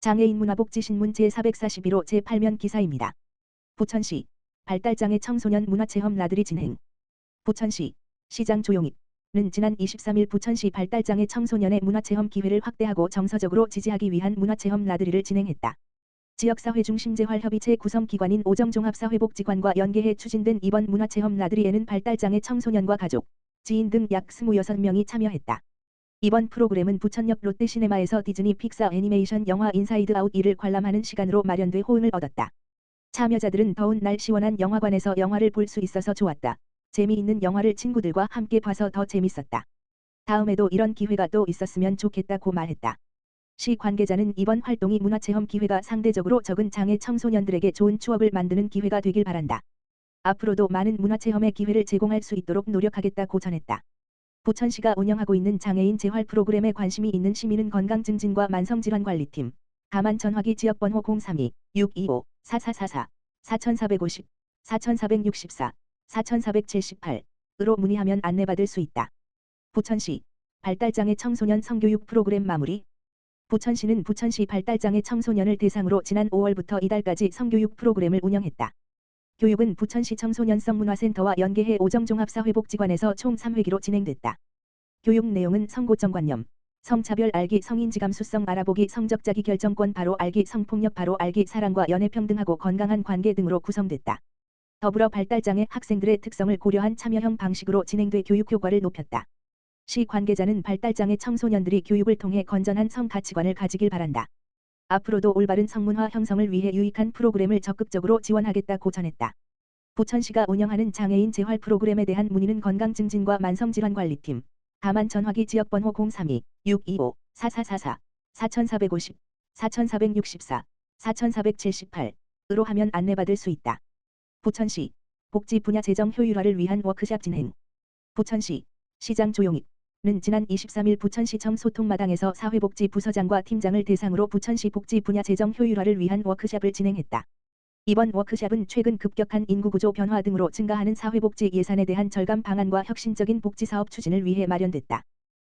장애인 문화복지신문 제441호 제8면 기사입니다. 부천시 발달장애 청소년 문화체험 나들이 진행. 부천시 시장 조용익은 지난 23일 부천시 발달장애 청소년의 문화체험 기회를 확대하고 정서적으로 지지하기 위한 문화체험 나들이를 진행했다. 지역사회 중심재활협의체 구성기관인 오정종합사회복지관과 연계해 추진된 이번 문화체험 나들이에는 발달장애 청소년과 가족, 지인 등 약 26명이 참여했다. 이번 프로그램은 부천역 롯데시네마에서 디즈니 픽사 애니메이션 영화 인사이드 아웃 2를 관람하는 시간으로 마련돼 호응을 얻었다. 참여자들은 더운 날 시원한 영화관에서 영화를 볼 수 있어서 좋았다. 재미있는 영화를 친구들과 함께 봐서 더 재밌었다. 다음에도 이런 기회가 또 있었으면 좋겠다고 말했다. 시 관계자는 이번 활동이 문화체험 기회가 상대적으로 적은 장애 청소년들에게 좋은 추억을 만드는 기회가 되길 바란다. 앞으로도 많은 문화체험의 기회를 제공할 수 있도록 노력하겠다고 전했다. 부천시가 운영하고 있는 장애인 재활 프로그램에 관심이 있는 시민은 건강증진과 만성질환관리팀, 다만전화기 지역번호 032-625-4444, 4450, 4464, 4478으로 문의하면 안내받을 수 있다. 부천시 발달장애 청소년 성교육 프로그램 마무리. 부천시는 부천시 발달장애 청소년을 대상으로 지난 5월부터 이달까지 성교육 프로그램을 운영했다. 교육은 부천시 청소년성문화센터와 연계해 오정종합사회복지관에서 총 3회기로 진행됐다. 교육 내용은 성고정관념, 성차별 알기, 성인지감수성 알아보기, 성적자기 결정권 바로 알기, 성폭력 바로 알기, 사랑과 연애 평등하고 건강한 관계 등으로 구성됐다. 더불어 발달장애 학생들의 특성을 고려한 참여형 방식으로 진행돼 교육 효과를 높였다. 시 관계자는 발달장애 청소년들이 교육을 통해 건전한 성가치관을 가지길 바란다. 앞으로도 올바른 성문화 형성을 위해 유익한 프로그램을 적극적으로 지원하겠다고 전했다. 부천시가 운영하는 장애인 재활 프로그램에 대한 문의는 건강증진과 만성질환관리팀, 다만전화기 지역번호 032-625-4444, 4450, 4464, 4478으로 하면 안내받을 수 있다. 부천시 복지 분야 재정 효율화를 위한 워크숍 진행. 부천시 시장 조용익은 지난 23일 부천시청 소통마당에서 사회복지부서장과 팀장을 대상으로 부천시 복지 분야 재정 효율화를 위한 워크숍을 진행했다. 이번 워크숍은 최근 급격한 인구구조 변화 등으로 증가하는 사회복지 예산에 대한 절감 방안과 혁신적인 복지사업 추진을 위해 마련됐다.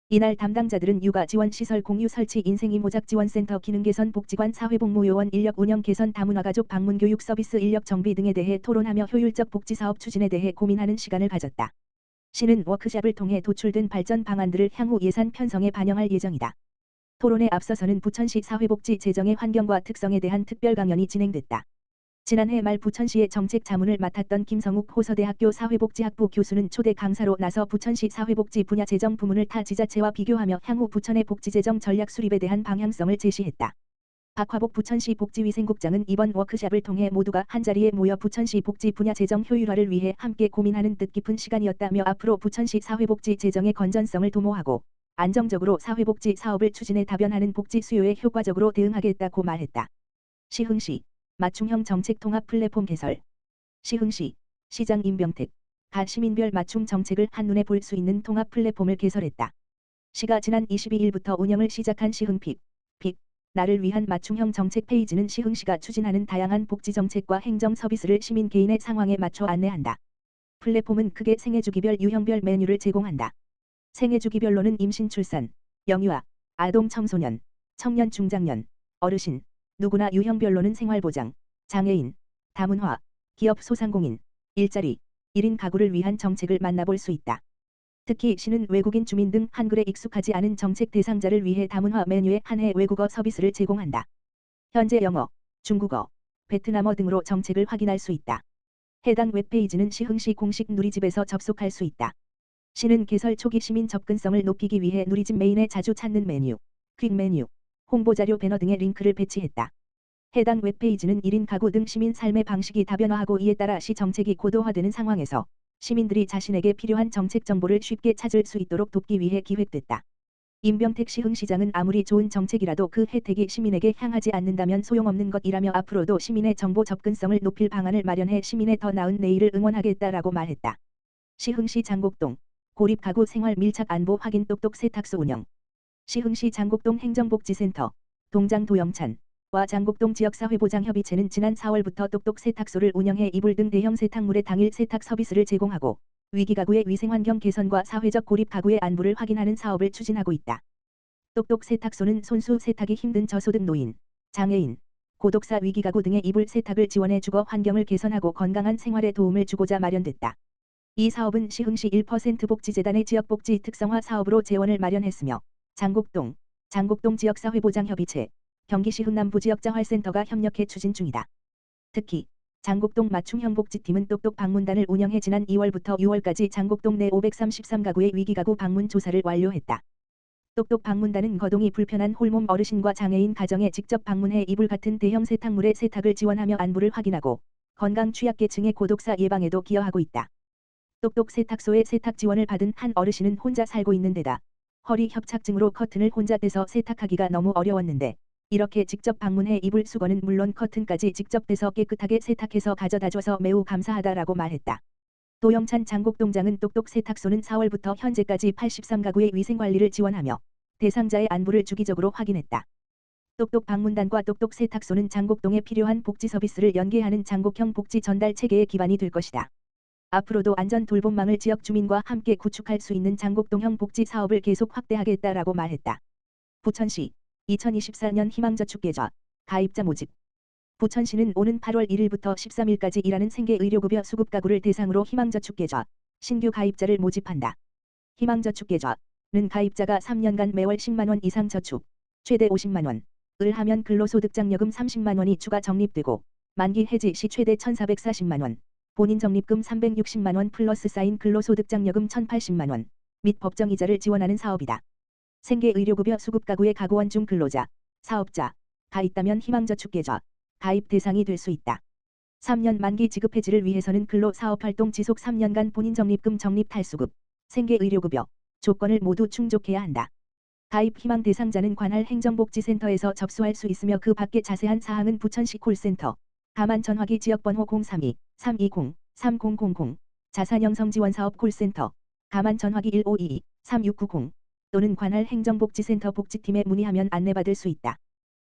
이날 담당자들은 육아지원시설 공유 설치, 인생이모작지원센터 기능 개선, 복지관 사회복무요원 인력 운영 개선, 다문화가족 방문교육 서비스 인력 정비 등에 대해 토론하며 효율적 복지사업 추진에 대해 고민하는 시간을 가졌다. 시는 워크숍을 통해 도출된 발전 방안들을 향후 예산 편성에 반영할 예정이다. 토론에 앞서서는 부천시 사회복지 재정의 환경과 특성에 대한 특별 강연이 진행됐다. 지난해 말 부천시의 정책 자문을 맡았던 김성욱 호서대학교 사회복지학부 교수는 초대 강사로 나서 부천시 사회복지 분야 재정 부문을 타 지자체와 비교하며 향후 부천의 복지재정 전략 수립에 대한 방향성을 제시했다. 박화복 부천시 복지위생국장은 이번 워크숍을 통해 모두가 한자리에 모여 부천시 복지 분야 재정 효율화를 위해 함께 고민하는 뜻깊은 시간이었다며 앞으로 부천시 사회복지 재정의 건전성을 도모하고 안정적으로 사회복지 사업을 추진해 다변하는 복지 수요에 효과적으로 대응하겠다고 말했다. 시흥시 맞춤형 정책 통합 플랫폼 개설. 시흥시 시장 임병택 가 시민별 맞춤 정책을 한눈에 볼 수 있는 통합 플랫폼을 개설했다. 시가 지난 22일부터 운영을 시작한 시흥픽 나를 위한 맞춤형 정책 페이지는 시흥시가 추진하는 다양한 복지 정책과 행정 서비스를 시민 개인의 상황에 맞춰 안내한다. 플랫폼은 크게 생애주기별 유형별 메뉴를 제공한다. 생애주기별로는 임신 출산, 영유아, 아동 청소년, 청년 중장년, 어르신, 누구나 유형별로는 생활보장, 장애인, 다문화, 기업 소상공인, 일자리, 1인 가구를 위한 정책을 만나볼 수 있다. 특히 시는 외국인 주민 등 한글에 익숙하지 않은 정책 대상자를 위해 다문화 메뉴에 한해 외국어 서비스를 제공한다. 현재 영어, 중국어, 베트남어 등으로 정책을 확인할 수 있다. 해당 웹페이지는 시흥시 공식 누리집에서 접속할 수 있다. 시는 개설 초기 시민 접근성을 높이기 위해 누리집 메인에 자주 찾는 메뉴, 퀵 메뉴, 홍보자료 배너 등의 링크를 배치했다. 해당 웹페이지는 1인 가구 등 시민 삶의 방식이 다변화하고 이에 따라 시 정책이 고도화되는 상황에서 시민들이 자신에게 필요한 정책 정보를 쉽게 찾을 수 있도록 돕기 위해 기획됐다. 임병택 시흥시장은 아무리 좋은 정책이라도 그 혜택이 시민에게 향하지 않는다면 소용없는 것이라며 앞으로도 시민의 정보 접근성을 높일 방안을 마련해 시민의 더 나은 내일을 응원하겠다라고 말했다. 시흥시 장곡동 고립가구 생활 밀착 안보 확인 똑똑 세탁소 운영. 시흥시 장곡동 행정복지센터 동장 도영찬 와 장곡동 지역사회보장협의체는 지난 4월부터 똑똑 세탁소를 운영해 이불 등 대형 세탁물의 당일 세탁 서비스를 제공하고 위기가구의 위생환경 개선과 사회적 고립가구의 안부를 확인하는 사업을 추진하고 있다. 똑똑 세탁소는 손수 세탁이 힘든 저소득 노인, 장애인, 고독사 위기가구 등의 이불 세탁을 지원해 주거 환경을 개선하고 건강한 생활에 도움을 주고자 마련됐다. 이 사업은 시흥시 1% 복지재단의 지역복지 특성화 사업으로 재원을 마련했으며 장곡동 지역사회보장협의체, 경기시 흥남부지역자활센터가 협력해 추진 중이다. 특히 장곡동 맞춤형 복지팀은 똑똑 방문단을 운영해 지난 2월부터 6월까지 장곡동 내 533가구의 위기가구 방문 조사를 완료했다. 똑똑 방문단은 거동이 불편한 홀몸 어르신과 장애인 가정에 직접 방문해 이불 같은 대형 세탁물의 세탁을 지원하며 안부를 확인하고 건강 취약계층의 고독사 예방에도 기여하고 있다. 똑똑 세탁소의 세탁 지원을 받은 한 어르신은 혼자 살고 있는 데다 허리 협착증으로 커튼을 혼자 떼서 세탁하기가 너무 어려웠는데 이렇게 직접 방문해 이불 수거는 물론 커튼까지 직접 떼서 깨끗하게 세탁해서 가져다줘서 매우 감사하다라고 말했다. 도영찬 장곡동장은 똑똑 세탁소는 4월부터 현재까지 83가구의 위생관리를 지원하며 대상자의 안부를 주기적으로 확인했다. 똑똑 방문단과 똑똑 세탁소는 장곡동에 필요한 복지 서비스를 연계하는 장곡형 복지 전달 체계의 기반이 될 것이다. 앞으로도 안전 돌봄망을 지역 주민과 함께 구축할 수 있는 장곡동형 복지 사업을 계속 확대하겠다라고 말했다. 부천시 2024년 희망저축계좌 가입자 모집. 부천시는 오는 8월 1일부터 13일까지 일하는 생계의료급여 수급가구를 대상으로 희망저축계좌 신규 가입자를 모집한다. 희망저축계좌는 가입자가 3년간 매월 10만원 이상 저축, 최대 50만원을 하면 근로소득장려금 30만원이 추가 적립되고 만기 해지 시 최대 1,440만원, 본인 적립금 360만원 플러스 쌓인 근로소득장려금 1,080만원 및 법정이자를 지원하는 사업이다. 생계의료급여 수급가구의 가구원 중 근로자, 사업자가 있다면 희망저축계좌 가입 대상이 될 수 있다. 3년 만기 지급 해지를 위해서는 근로사업활동 지속 3년간 본인 적립금 적립 탈수급, 생계의료급여 조건을 모두 충족해야 한다. 가입 희망 대상자는 관할 행정복지센터에서 접수할 수 있으며 그 밖의 자세한 사항은 부천시 콜센터, 가만 전화기 지역번호 032-320-3000, 자산형성지원사업 콜센터, 가만 전화기 1522-3690 또는 관할 행정복지센터 복지팀에 문의하면 안내받을 수 있다.